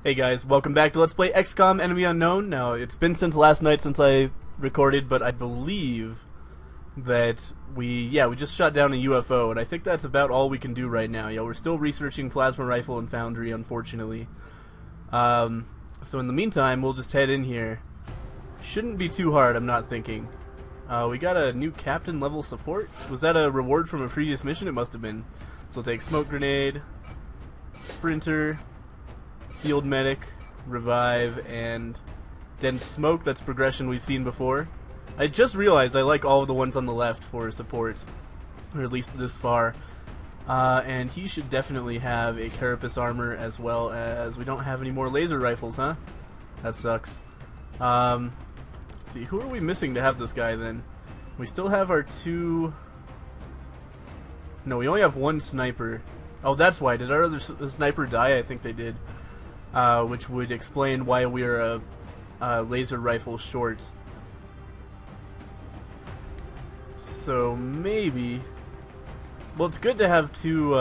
Hey guys, welcome back to Let's Play XCOM Enemy Unknown. Now, it's been since last night since I recorded, but I believe that we just shot down a UFO, and I think that's about all we can do right now. Yeah, we're still researching Plasma Rifle and Foundry, unfortunately. So in the meantime, we'll just head in here. Shouldn't be too hard, I'm not thinking. We got a new captain level support. Was that a reward from a previous mission? It must have been. So we'll take Smoke Grenade, Sprinter, Field Medic, Revive, and Dense Smoke. That's progression we've seen before. I just realized I like all of the ones on the left for support, or at least this far. And he should definitely have a Carapace armor, as well as we don't have any more laser rifles, huh? That sucks. Let's see, who are we missing to have this guy then? We still have our two... No, we only have one sniper. Oh, that's why. Did our other sniper die? I think they did. Which would explain why we're a laser rifle short. So maybe... Well, it's good to have two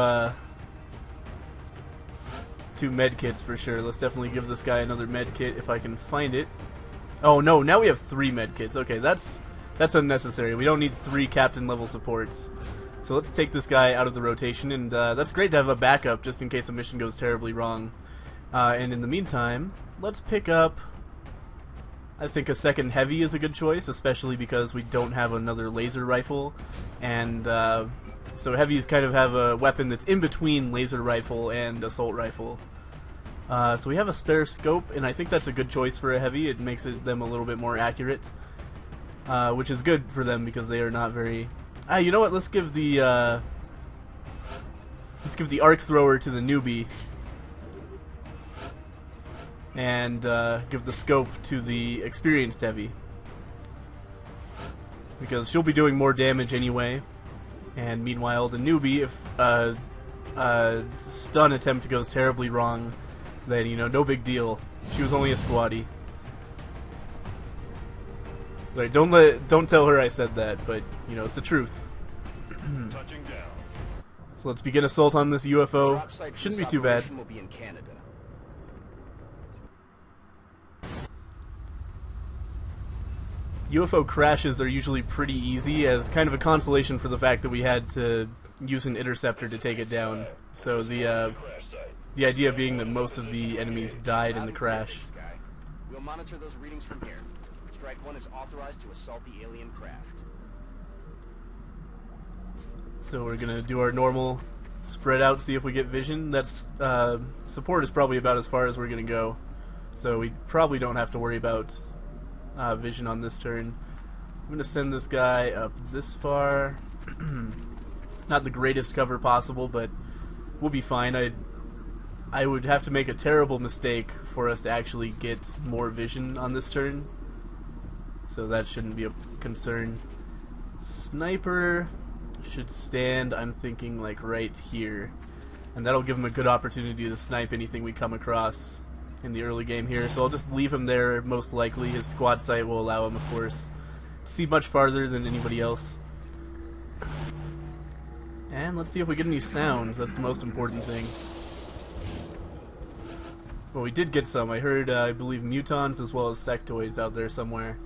med kits for sure. Let's definitely give this guy another med kit if I can find it. Oh no, now we have 3 med kits. Okay, that's unnecessary. We don't need 3 captain level supports. So let's take this guy out of the rotation, and that's great to have a backup just in case a mission goes terribly wrong. And in the meantime, let's pick up... I think a second heavy is a good choice, especially because we don't have another laser rifle. And so heavies kind of have a weapon that's in between laser rifle and assault rifle. So we have a spare scope, and I think that's a good choice for a heavy. It makes them a little bit more accurate, which is good for them because they are not very... you know what? Let's give the arc thrower to the newbie, and give the scope to the experienced heavy, because she'll be doing more damage anyway. And meanwhile, the newbie, if a stun attempt goes terribly wrong, then, you know, no big deal. She was only a squatty. Like, don't tell her I said that, but you know, it's the truth. Touching down. So let's begin assault on this UFO. Shouldn't be too bad. Will be in Canada. UFO crashes are usually pretty easy, as kind of a consolation for the fact that we had to use an interceptor to take it down. So the idea being that most of the enemies died in the crash. We'll monitor those readings from here. Strike 1 is authorized to assault the alien craft. So we're gonna do our normal spread out, see if we get vision. That's support is probably about as far as we're gonna go, so we probably don't have to worry about vision on this turn. I'm gonna send this guy up this far. Not the greatest cover possible, but we'll be fine. I would have to make a terrible mistake for us to actually get more vision on this turn, so that shouldn't be a concern. Sniper should stand, I'm thinking, like right here, and that'll give him a good opportunity to snipe anything we come across in the early game here. So I'll just leave him there. Most likely his squad sight will allow him, of course, to see much farther than anybody else. And let's see if we get any sounds. That's the most important thing. Well, we did get some. I heard, I believe, mutons as well as sectoids out there somewhere.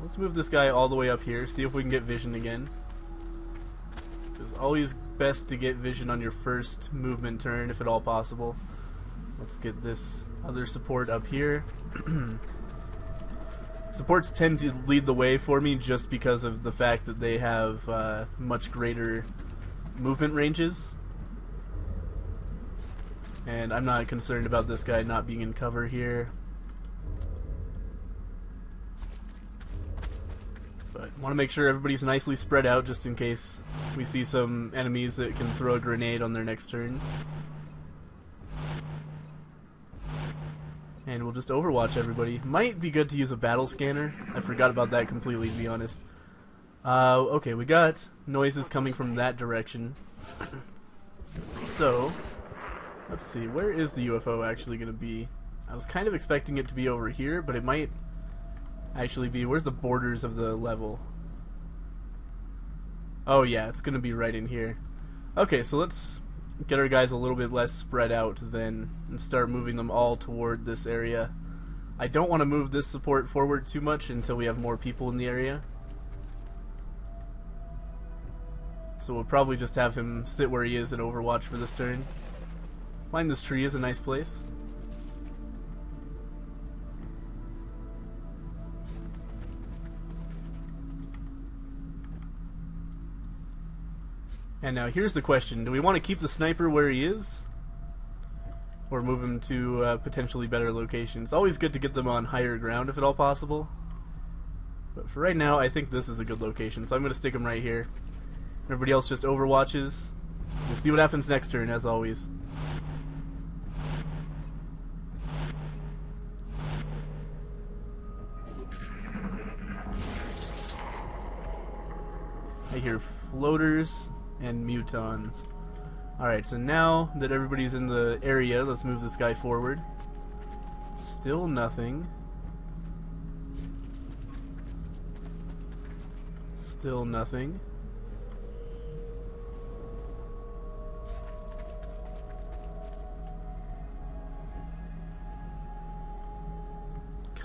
Let's move this guy all the way up here, see if we can get vision again. It's always best to get vision on your first movement turn, if at all possible. Let's get this other support up here. Supports tend to lead the way for me just because of the fact that they have much greater movement ranges. And I'm not concerned about this guy not being in cover here. But want to make sure everybody's nicely spread out just in case we see some enemies that can throw a grenade on their next turn. And we'll just overwatch everybody. Might be good to use a battle scanner. I forgot about that completely, to be honest. Okay, we got noises coming from that direction. So, let's see, where is the UFO actually going to be? I was kind of expecting it to be over here, but it might actually be... Where's the borders of the level? Oh yeah, it's going to be right in here. Okay, so let's get our guys a little bit less spread out then, and start moving them all toward this area. I don't want to move this support forward too much until we have more people in the area. So we'll probably just have him sit where he is and overwatch for this turn. Find this tree is a nice place. And now here's the question, do we want to keep the sniper where he is? Or move him to potentially better locations? It's always good to get them on higher ground if at all possible. But for right now, I think this is a good location, so I'm going to stick him right here. Everybody else just overwatches. We'll see what happens next turn, as always. I hear floaters and mutons. Alright, so now that everybody's in the area, let's move this guy forward. Still nothing. Still nothing.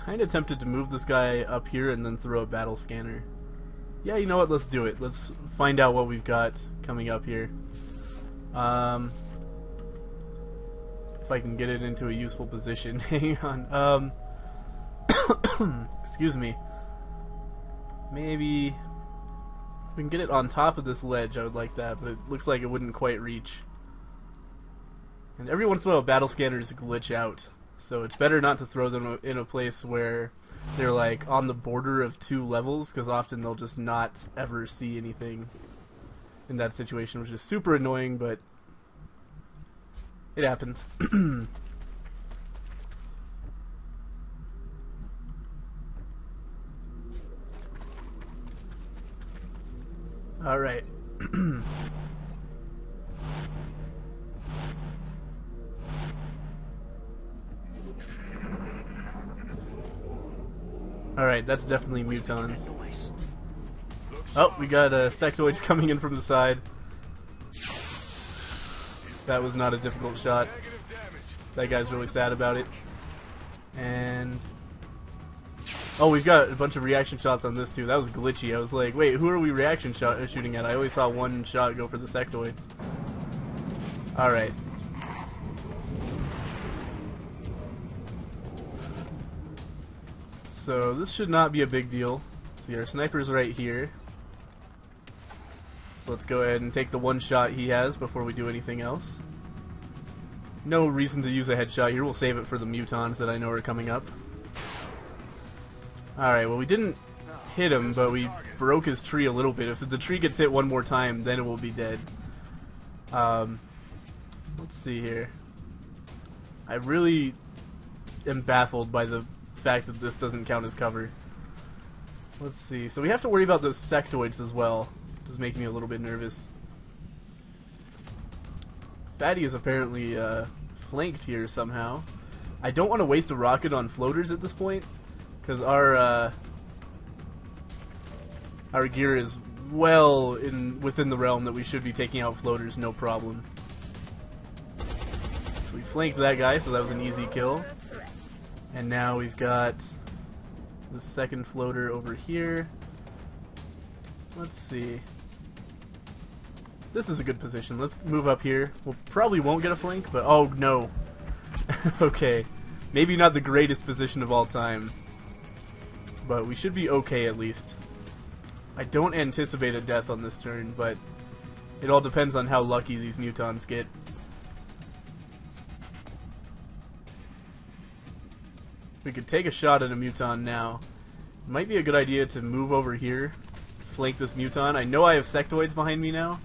Kinda tempted to move this guy up here and then throw a battle scanner. Yeah, you know what, let's do it. Let's find out what we've got coming up here. If I can get it into a useful position. Hang on. Excuse me. Maybe if we can get it on top of this ledge, I would like that, but it looks like it wouldn't quite reach. And every once in a while battle scanners glitch out, so it's better not to throw them in a place where they're like on the border of two levels, because often they'll just not ever see anything in that situation, which is super annoying, but it happens. Alright. Alright, that's definitely mutons. Oh, we got sectoids coming in from the side. That was not a difficult shot. That guy's really sad about it. And oh, we've got a bunch of reaction shots on this too. That was glitchy. I was like, wait, who are we reaction shooting at? I always saw one shot go for the sectoids. Alright. So this should not be a big deal. Let's see, our sniper's right here. So let's go ahead and take the one shot he has before we do anything else. No reason to use a headshot here. We'll save it for the mutons that I know are coming up. Alright, well we didn't hit him, but we broke his tree a little bit. If the tree gets hit one more time, then it will be dead. Let's see here. I really am baffled by the fact that this doesn't count as cover. Let's see. So we have to worry about those sectoids as well, which is making me a little bit nervous. Fatty is apparently flanked here somehow. I don't want to waste a rocket on floaters at this point, because our gear is well within the realm that we should be taking out floaters no problem. So we flanked that guy, so that was an easy kill. And now we've got the second floater over here. Let's see. This is a good position. Let's move up here. We'll probably won't get a flank, but oh no. Okay. Maybe not the greatest position of all time, but we should be okay at least. I don't anticipate a death on this turn, but it all depends on how lucky these mutons get. We could take a shot at a muton now. It might be a good idea to move over here, flank this muton. I know I have sectoids behind me now,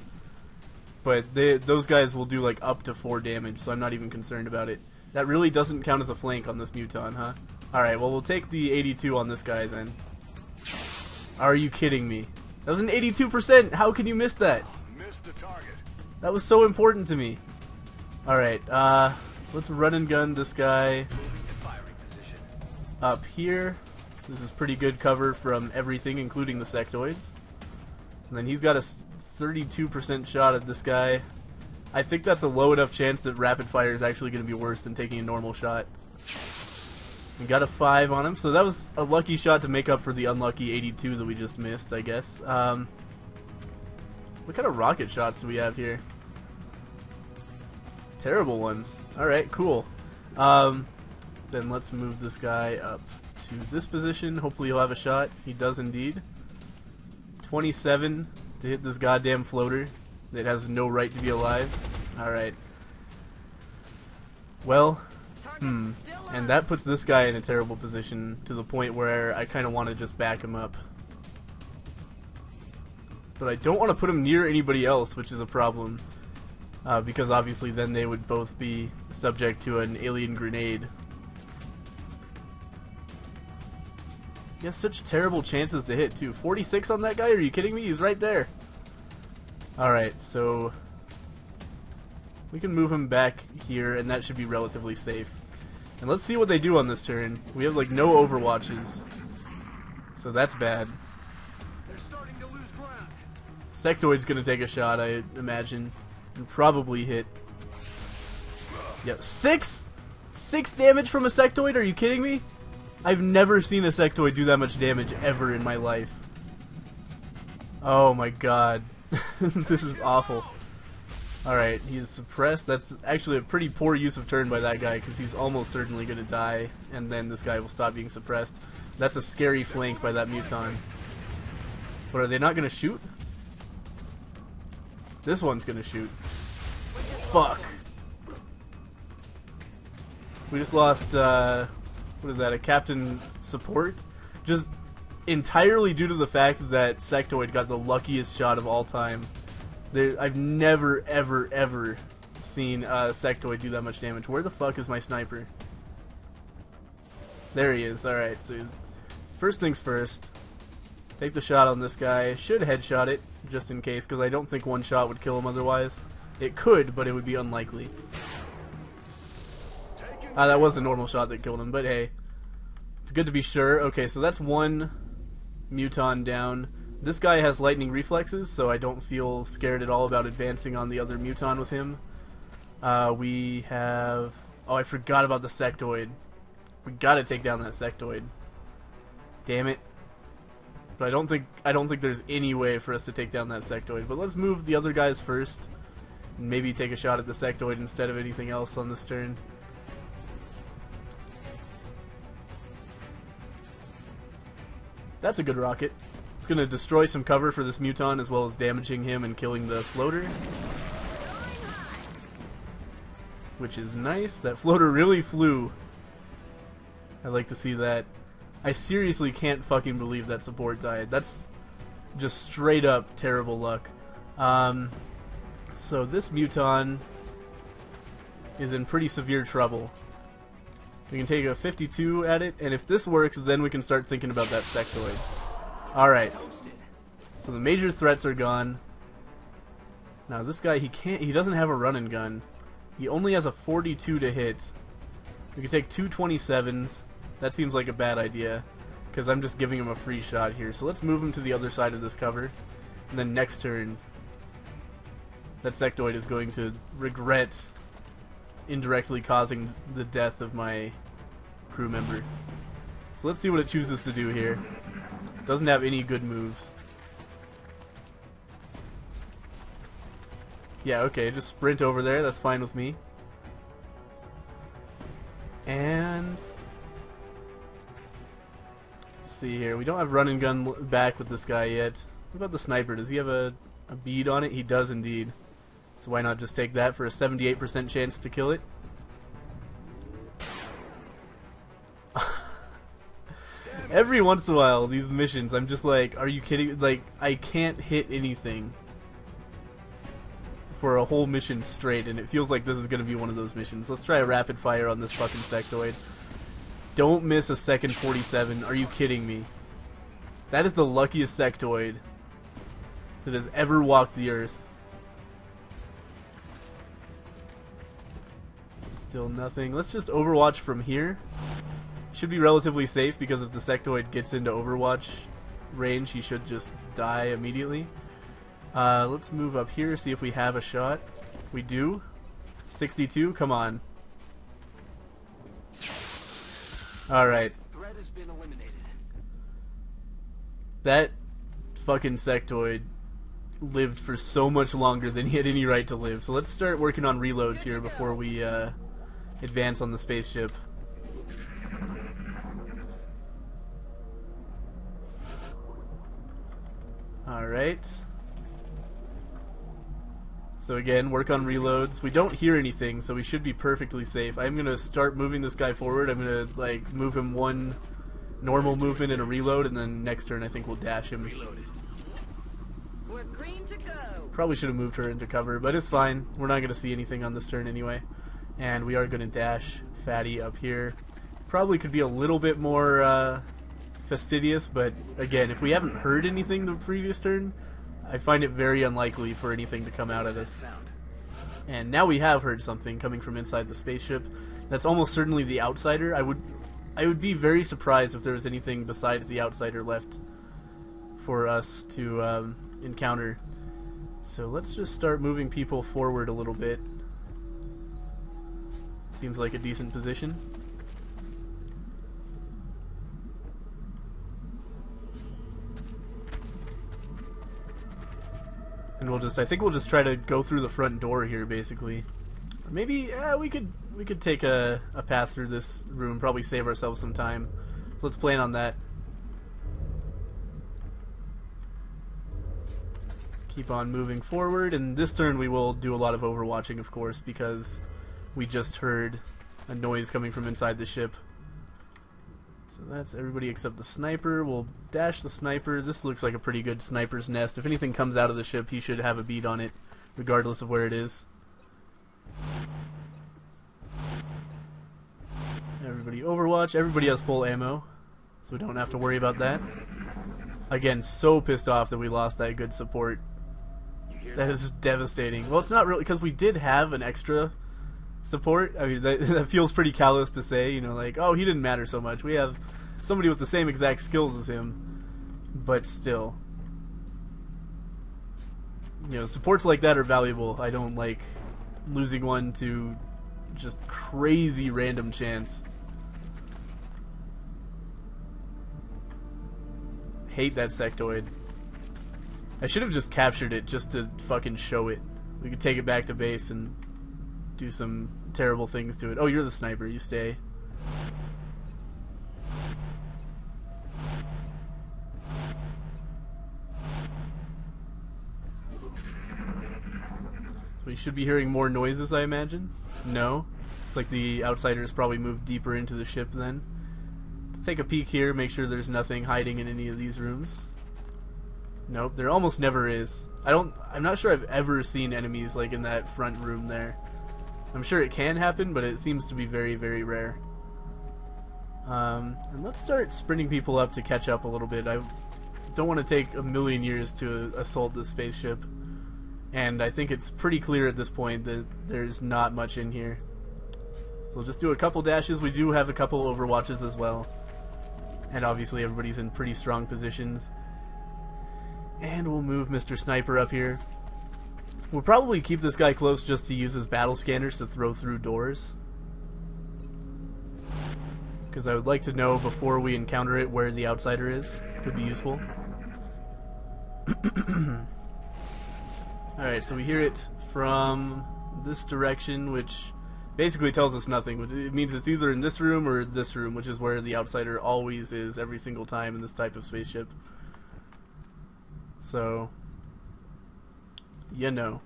but those guys will do like up to 4 damage, so I'm not even concerned about it. That really doesn't count as a flank on this muton, huh? Alright, well we'll take the 82 on this guy then. Are you kidding me? That was an 82%! How can you miss that? Missed the target. That was so important to me. Alright, let's run and gun this guy up here. This is pretty good cover from everything, including the sectoids. And then he's got a 32% shot at this guy I think that's a low enough chance that rapid fire is actually going to be worse than taking a normal shot. We got a 5 on him, so that was a lucky shot to make up for the unlucky 82 that we just missed, I guess. What kind of rocket shots do we have here? Terrible ones. Alright, cool. Then let's move this guy up to this position. Hopefully he'll have a shot. He does indeed. 27 to hit this goddamn floater that has no right to be alive. Alright. Well, and that puts this guy in a terrible position to the point where I kind of want to just back him up. But I don't want to put him near anybody else, which is a problem. Because obviously then they would both be subject to an alien grenade. He has such terrible chances to hit too. 46 on that guy? Are you kidding me? He's right there. Alright, so we can move him back here and that should be relatively safe. And let's see what they do on this turn. We have like no overwatches. So that's bad. They're starting to lose ground. Sectoid's gonna take a shot, I imagine. And probably hit. Yep. 6 damage from a sectoid? Are you kidding me? I've never seen a sectoid do that much damage ever in my life. Oh my god. This is awful. Alright, he's suppressed. That's actually a pretty poor use of turn by that guy because he's almost certainly going to die and then this guy will stop being suppressed. That's a scary flank by that Muton. But are they not going to shoot? This one's going to shoot. Fuck. We just lost, what is that, a captain support? Just entirely due to the fact that Sectoid got the luckiest shot of all time. I've never, ever, ever seen Sectoid do that much damage. Where the fuck is my sniper? There he is. Alright, so first things first. Take the shot on this guy. Should headshot it, just in case, because I don't think one shot would kill him otherwise. It could, but it would be unlikely. That was a normal shot that killed him, but hey. It's good to be sure. Okay, so that's one Muton down. This guy has lightning reflexes, so I don't feel scared at all about advancing on the other Muton with him. We have... Oh, I forgot about the Sectoid. We gotta take down that Sectoid. Damn it. But I don't think there's any way for us to take down that Sectoid. But let's move the other guys first. And maybe take a shot at the Sectoid instead of anything else on this turn. That's a good rocket. It's going to destroy some cover for this Muton as well as damaging him and killing the floater. Which is nice. That floater really flew. I like to see that. I seriously can't fucking believe that support died. That's just straight up terrible luck. So this Muton is in pretty severe trouble. We can take a 52 at it, and if this works, then we can start thinking about that Sectoid. Alright. So the major threats are gone. Now this guy, he doesn't have a run and gun. He only has a 42 to hit. We can take two 27s. That seems like a bad idea, because I'm just giving him a free shot here. So let's move him to the other side of this cover. And then next turn, that Sectoid is going to regret indirectly causing the death of my crew member. So let's see what it chooses to do here. Doesn't have any good moves. Yeah, okay, just sprint over there, that's fine with me. And let's see here, we don't have run and gun back with this guy yet. What about the sniper? Does he have a bead on it? He does indeed. So why not just take that for a 78% chance to kill it? Every once in a while, these missions, I'm just like, are you kidding? Like, I can't hit anything for a whole mission straight, and it feels like this is going to be one of those missions. Let's try a rapid fire on this fucking Sectoid. Don't miss a second 47. Are you kidding me? That is the luckiest Sectoid that has ever walked the earth. Still nothing. Let's just overwatch from here. Should be relatively safe because if the Sectoid gets into overwatch range, he should just die immediately. Let's move up here, see if we have a shot. We do? 62? Come on. Alright. Threat has been eliminated. That fucking sectoid lived for so much longer than he had any right to live. So let's start working on reloads here before we advance on the spaceship. Alright. So again, work on reloads. We don't hear anything, so we should be perfectly safe. I'm gonna start moving this guy forward. I'm gonna like move him one normal movement and a reload, and then next turn I think we'll dash him. Reloaded. We're green to go. Probably should have moved her into cover, but it's fine. We're not gonna see anything on this turn anyway. And we are gonna dash Fatty up here. Probably could be a little bit more fastidious, but again, if we haven't heard anything the previous turn, I find it very unlikely for anything to come out of this. Sound. And now we have heard something coming from inside the spaceship. That's almost certainly the outsider. I would be very surprised if there was anything besides the outsider left for us to encounter. So let's just start moving people forward a little bit. Seems like a decent position. And I think we'll just try to go through the front door here, basically. Or maybe, we could take a path through this room, probably save ourselves some time. So let's plan on that. Keep on moving forward, and this turn we will do a lot of overwatching, of course, because we just heard a noise coming from inside the ship. So that's everybody except the sniper. We'll dash the sniper. This looks like a pretty good sniper's nest. If anything comes out of the ship, he should have a bead on it, regardless of where it is. Everybody overwatch. Everybody has full ammo, so we don't have to worry about that. Again, so pissed off that we lost that good support. That is devastating. Well, it's not really, because we did have an extra support. I mean, that feels pretty callous to say, you know, like, oh, he didn't matter so much. We have somebody with the same exact skills as him, but still. You know, supports like that are valuable. I don't like losing one to just crazy random chance. Hate that sectoid. I should have just captured it just to fucking show it. We could take it back to base and do some terrible things to it. Oh, you're the sniper. You stay. We should be hearing more noises, I imagine. No? It's like the outsiders probably moved deeper into the ship then. Let's take a peek here, make sure there's nothing hiding in any of these rooms. Nope, there almost never is. I'm not sure I've ever seen enemies like in that front room there. I'm sure it can happen, but it seems to be very, very rare. And let's start sprinting people up to catch up a little bit. I don't want to take a million years to assault this spaceship. And I think it's pretty clear at this point that there's not much in here. We'll just do a couple dashes. We do have a couple overwatches as well. And obviously everybody's in pretty strong positions. And we'll move Mr. Sniper up here. We'll probably keep this guy close just to use his battle scanners to throw through doors. Because I would like to know before we encounter it where the outsider is. Could be useful. Alright, so we hear it from this direction, which basically tells us nothing. It means it's either in this room or this room, which is where the outsider always is every single time in this type of spaceship. So, you know.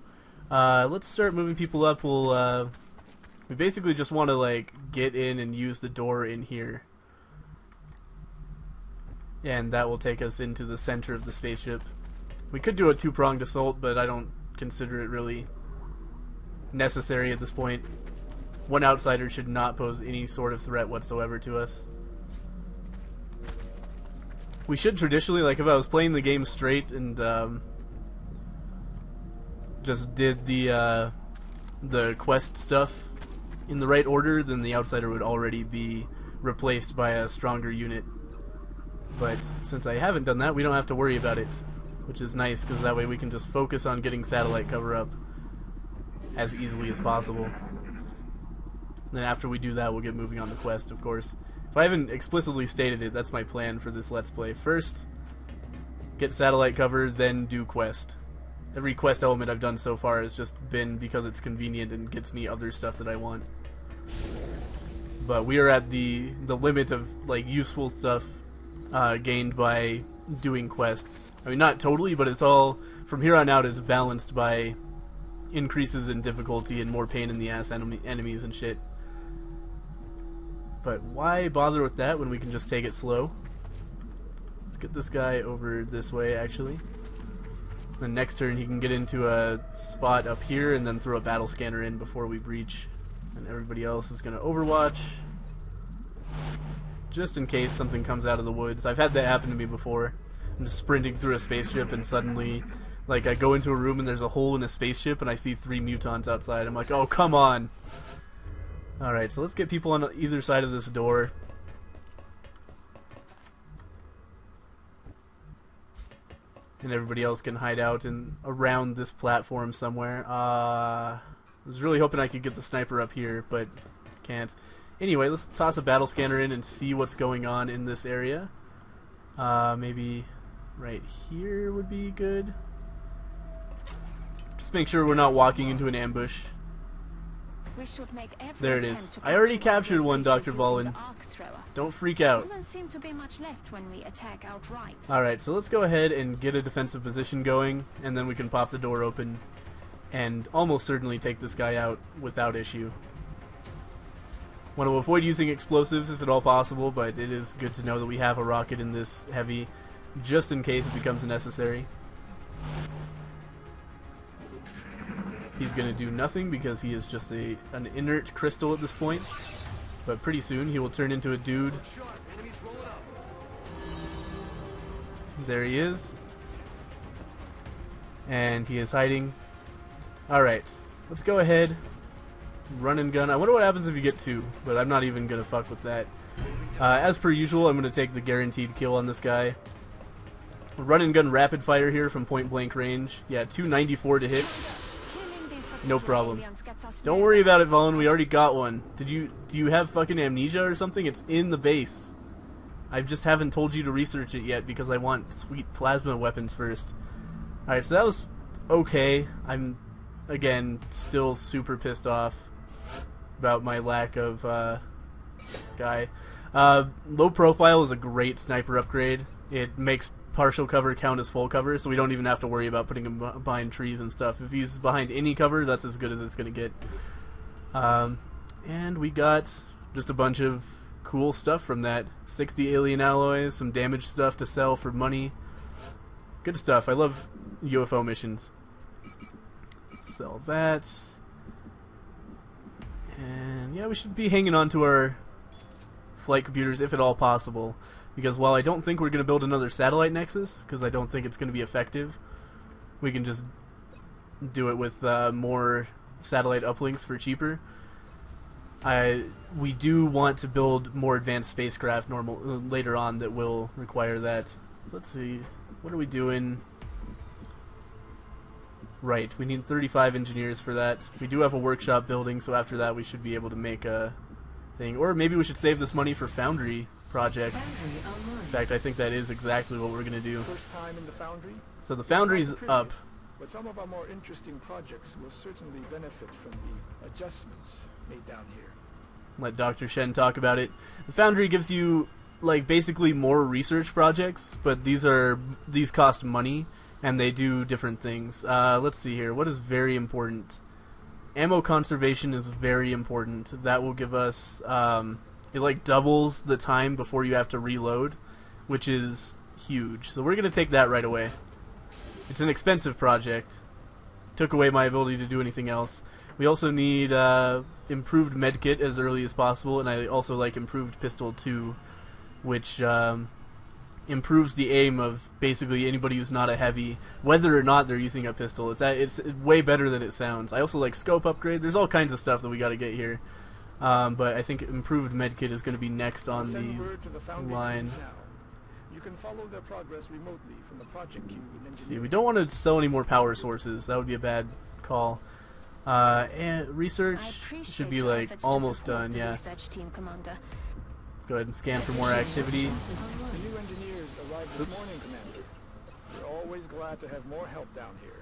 Let's start moving people up. We basically just want to, like, get in and use the door in here. And that will take us into the center of the spaceship. We could do a two-pronged assault, but I don't consider it really necessary at this point. One outsider should not pose any sort of threat whatsoever to us. We should traditionally, like if I was playing the game straight and just did the quest stuff in the right order, then the outsider would already be replaced by a stronger unit. But since I haven't done that, we don't have to worry about it, which is nice, because that way we can just focus on getting satellite cover up as easily as possible. And then after we do that, we'll get moving on the quest, of course. If I haven't explicitly stated it, that's my plan for this Let's Play. First, get satellite cover, then do quest. Every quest element I've done so far has just been because it's convenient and gets me other stuff that I want. But we are at the limit of like useful stuff gained by doing quests. I mean, not totally, but it's all, from here on out, is balanced by increases in difficulty and more pain in the ass enemies and shit. But why bother with that when we can just take it slow? Let's get this guy over this way, actually. Then next turn he can get into a spot up here and then throw a battle scanner in before we breach. And everybody else is going to overwatch. Just in case something comes out of the woods. I've had that happen to me before. I'm just sprinting through a spaceship and suddenly, like, I go into a room and there's a hole in a spaceship and I see 3 mutons outside. I'm like, oh, come on! Alright, so let's get people on either side of this door. And everybody else can hide out and around this platform somewhere. I was really hoping I could get the sniper up here, but can't. Anyway, let's toss a battle scanner in and see what's going on in this area. Maybe right here would be good. Just make sure we're not walking into an ambush. We should make every There it is. attempt to I already capture captured one, those Dr. creatures using Valen. the arc thrower. Don't freak out. Doesn't seem to be much left when we attack outright. Alright, so let's go ahead and get a defensive position going, and then we can pop the door open and almost certainly take this guy out without issue. Want to avoid using explosives if at all possible, but it is good to know that we have a rocket in this heavy just in case it becomes necessary. He's going to do nothing because he is just an inert crystal at this point. But pretty soon he will turn into a dude. There he is. And he is hiding. Alright, let's go ahead. Run and gun. I wonder what happens if you get 2, but I'm not even going to fuck with that. As per usual, I'm going to take the guaranteed kill on this guy. Run and gun rapid fire here from point blank range. Yeah, 294 to hit. No problem. Don't worry about it, Valen. We already got one. Do you have fucking amnesia or something? It's in the base. I just haven't told you to research it yet because I want sweet plasma weapons first. Alright, so that was okay. I'm, again, still super pissed off about my lack of guy. Low profile is a great sniper upgrade. It makes partial cover count as full cover, so we don't even have to worry about putting him behind trees and stuff. If he's behind any cover, that's as good as it's going to get. And we got just a bunch of cool stuff from that. 60 alien alloys, some damage stuff to sell for money. Good stuff. I love UFO missions. Sell that. And yeah, we should be hanging on to our flight computers if at all possible. Because while I don't think we're going to build another satellite nexus, because I don't think it's going to be effective, we can just do it with more satellite uplinks for cheaper. We do want to build more advanced spacecraft later on that will require that. Let's see, what are we doing? Right, we need 35 engineers for that. We do have a workshop building, so after that we should be able to make a thing. Or maybe we should save this money for foundry projects. In fact, I think that is exactly what we're going to do. First time in the foundry? So the foundry's up. But some of our more interesting projects will certainly benefit from the adjustments made down here. Let Dr. Shen talk about it. The foundry gives you, like, basically more research projects, but these cost money, and they do different things. Let's see here. What is very important? Ammo conservation is very important. That will give us... it like doubles the time before you have to reload, which is huge. So we're going to take that right away. It's an expensive project. Took away my ability to do anything else. We also need improved medkit as early as possible, and I also like improved pistol too, which improves the aim of basically anybody who's not a heavy, whether or not they're using a pistol. It's way better than it sounds. I also like scope upgrade. There's all kinds of stuff that we got to get here. But I think improved medkit is going to be next on the line. You can follow their progress remotely from the project queue. Let's see, we don't want to sell any more power sources. That would be a bad call. And research I appreciate should be your like efforts to almost support done. the Yeah. research team, Commander. Let's go ahead and scan for more activity. The new engineers arrived this Oops. morning, Commander. We're always glad to have more help down here.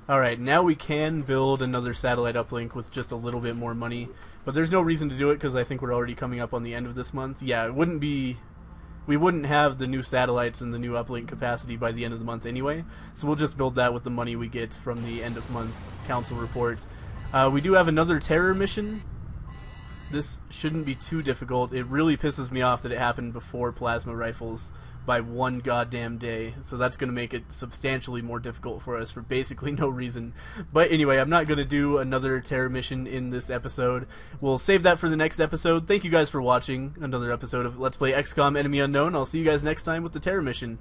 Alright, now we can build another satellite uplink with just a little bit more money. But there's no reason to do it because I think we're already coming up on the end of this month. Yeah, it wouldn't be... We wouldn't have the new satellites and the new uplink capacity by the end of the month anyway. So we'll just build that with the money we get from the end of month council report. We do have another terror mission. This shouldn't be too difficult. It really pisses me off that it happened before plasma rifles by one goddamn day, so that's going to make it substantially more difficult for us for basically no reason. But anyway, I'm not going to do another terror mission in this episode. We'll save that for the next episode. Thank you guys for watching another episode of Let's Play XCOM Enemy Unknown. I'll see you guys next time with the terror mission.